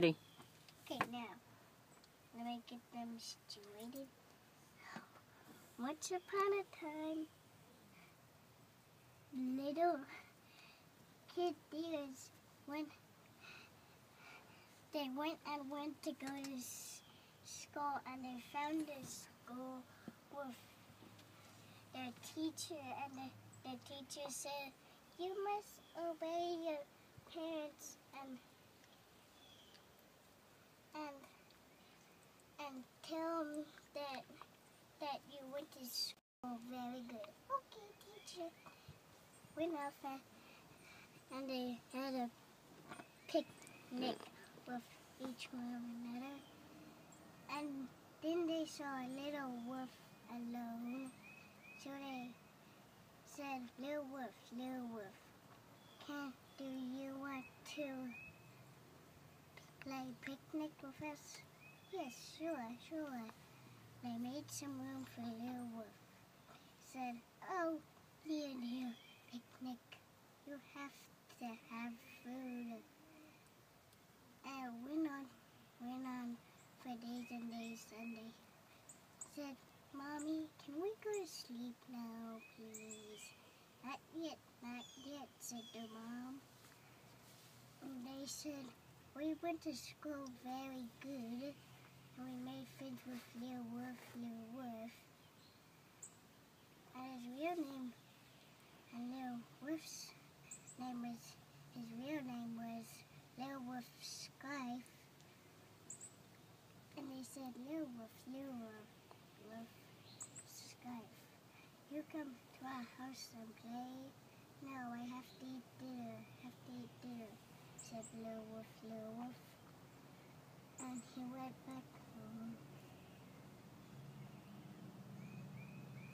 Ready. Okay, now, let me get them situated. Once upon a time, little kid deers went to go to school, and they found the school with their teacher, and the teacher said, "You must obey your parents and tell them that you went to school very good." Okay, teacher. Went off and they had a picnic with each one of another. And then they saw a little wolf alone. So they said, little wolf, do you want to play picnic with us?" "Yes, sure. They made some room for little wolf. Said, "Oh, dear picnic, you have to have food." And went on for days and days, and they said, "Mommy, can we go to sleep now, please?" Not yet, said the mom. And they said, "We went to school very good, and we made friends with little wolf. And little wolf's real name was Little Wolf Skype." And they said, little wolf Skype, you come to our house and play?" "No, I have to eat dinner, said little wolf. And he went back